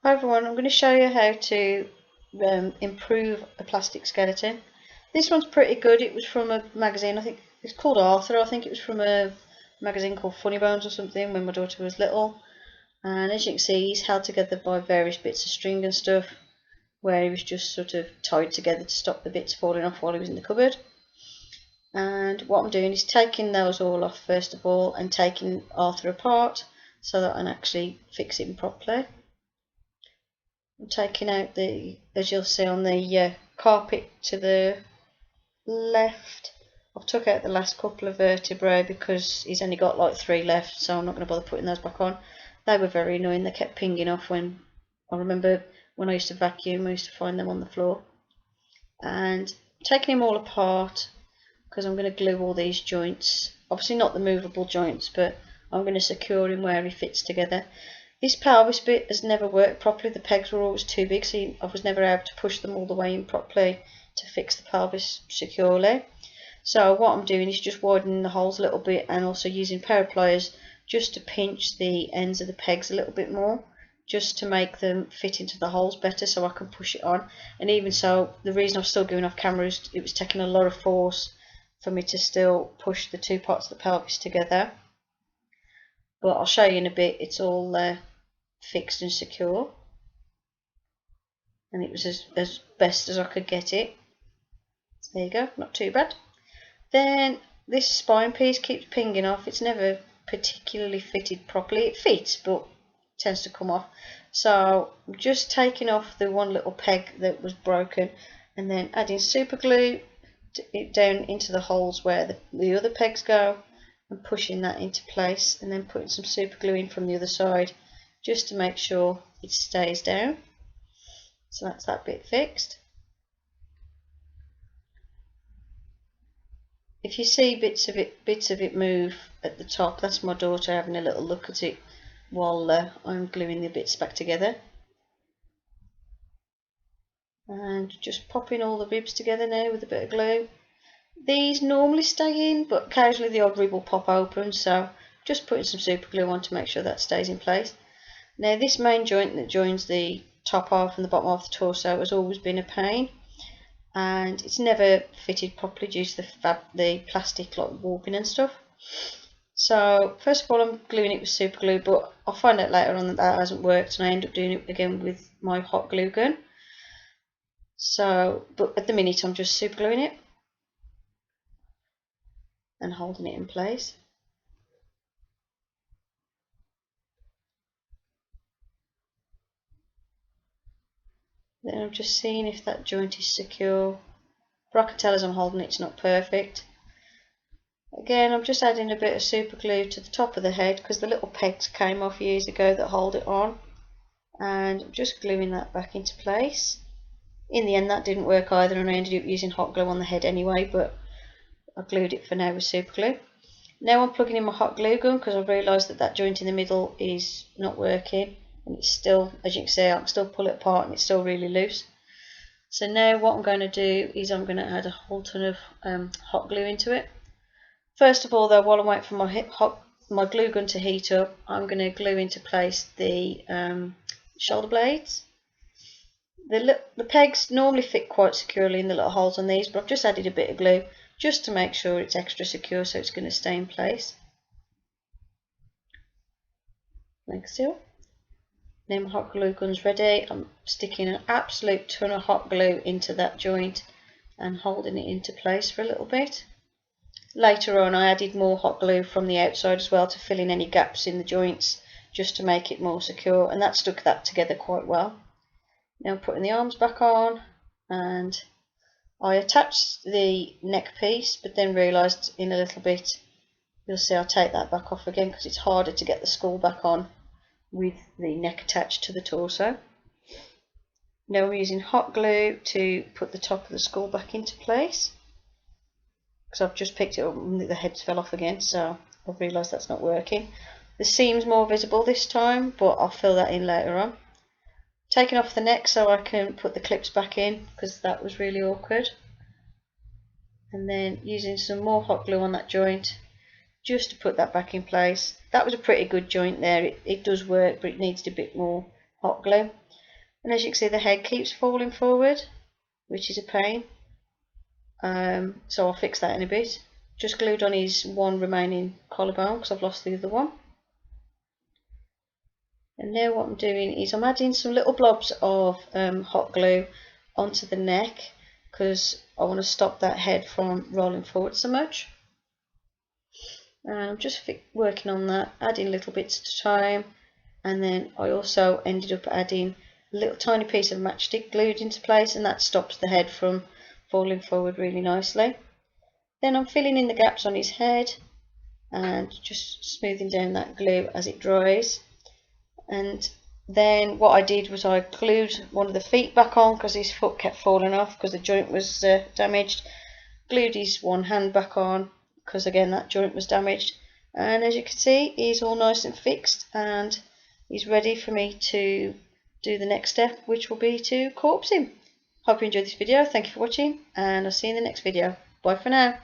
Hi everyone, I'm going to show you how to improve a plastic skeleton. This one's pretty good. It was from a magazine, I think it's called Arthur. I think it was from a magazine called Funny Bones or something when my daughter was little. And as you can see, he's held together by various bits of string and stuff, where he was just sort of tied together to stop the bits falling off while he was in the cupboard. And what I'm doing is taking those all off first of all and taking Arthur apart so that I can actually fix him properly. I'm taking out as you'll see on the carpet to the left. I've took out the last couple of vertebrae because he's only got like 3 left, so I'm not going to bother putting those back on. They were very annoying. They kept pinging off when I remember when I used to vacuum, I used to find them on the floor. And taking him all apart because I'm going to glue all these joints. Obviously not the movable joints, but I'm going to secure him where he fits together. This pelvis bit has never worked properly. The pegs were always too big, so I was never able to push them all the way in properly to fix the pelvis securely. So what I'm doing is just widening the holes a little bit and also using pair of pliers just to pinch the ends of the pegs a little bit more, just to make them fit into the holes better so I can push it on. And even so, the reason I'm still going off camera is it was taking a lot of force for me to still push the 2 parts of the pelvis together. But I'll show you in a bit. It's all fixed and secure, and it was as best as I could get it. So there you go, not too bad. Then this spine piece keeps pinging off. It's never particularly fitted properly. It fits, but it tends to come off. So I'm just taking off the one little peg that was broken and then adding super glue down into the holes where the other pegs go and pushing that into place, and then putting some super glue in from the other side just to make sure it stays down. So that's that bit fixed. If you see bits of it move at the top, that's my daughter having a little look at it while I'm gluing the bits back together. And just popping all the ribs together now with a bit of glue. These normally stay in, but occasionally the odd rib will pop open, so just putting some super glue on to make sure that stays in place. Now this main joint that joins the top half and the bottom half of the torso has always been a pain, and it's never fitted properly due to the plastic like warping and stuff. So first of all I'm gluing it with super glue, but I'll find out later on that hasn't worked and I end up doing it again with my hot glue gun. So, but at the minute I'm just super gluing it and holding it in place. Then I'm just seeing if that joint is secure, but I can tell as I'm holding it's not perfect. Again, I'm just adding a bit of super glue to the top of the head because the little pegs came off years ago that hold it on, and I'm just gluing that back into place. In the end that didn't work either and I ended up using hot glue on the head anyway, but I glued it for now with super glue. Now I'm plugging in my hot glue gun because I've realised that joint in the middle is not working, and it's still, as you can see, I can still pull it apart and it's still really loose. So now what I'm going to do is I'm going to add a whole ton of hot glue into it. First of all though, while I'm waiting for my glue gun to heat up, I'm going to glue into place the shoulder blades. The pegs normally fit quite securely in the little holes on these, but I've just added a bit of glue just to make sure it's extra secure so it's going to stay in place. Like so. Now my hot glue gun's ready. I'm sticking an absolute ton of hot glue into that joint and holding it into place for a little bit. Later on I added more hot glue from the outside as well to fill in any gaps in the joints just to make it more secure, and that stuck that together quite well. Now I'm putting the arms back on, and I attached the neck piece but then realised in a little bit, you'll see I'll take that back off again because it's harder to get the skull back on with the neck attached to the torso. Now I'm using hot glue to put the top of the skull back into place because I've just picked it up and the heads fell off again, so I've realised that's not working. The seam's more visible this time, but I'll fill that in later on. Taking off the neck so I can put the clips back in because that was really awkward, and then using some more hot glue on that joint just to put that back in place. That was a pretty good joint there. It does work, but it needs a bit more hot glue. And as you can see, the head keeps falling forward, which is a pain. So I'll fix that in a bit. Just glued on his one remaining collarbone because I've lost the other one. And now what I'm doing is I'm adding some little blobs of hot glue onto the neck because I want to stop that head from rolling forward so much. And I'm just working on that, adding little bits at a time. And then I also ended up adding a little tiny piece of matchstick glued into place, and that stops the head from falling forward really nicely. Then I'm filling in the gaps on his head and just smoothing down that glue as it dries. And then what I did was I glued one of the feet back on because his foot kept falling off because the joint was damaged. Glued his one hand back on because again that joint was damaged. And as you can see, he's all nice and fixed and he's ready for me to do the next step, which will be to corpse him. Hope you enjoyed this video. Thank you for watching, and I'll see you in the next video. Bye for now.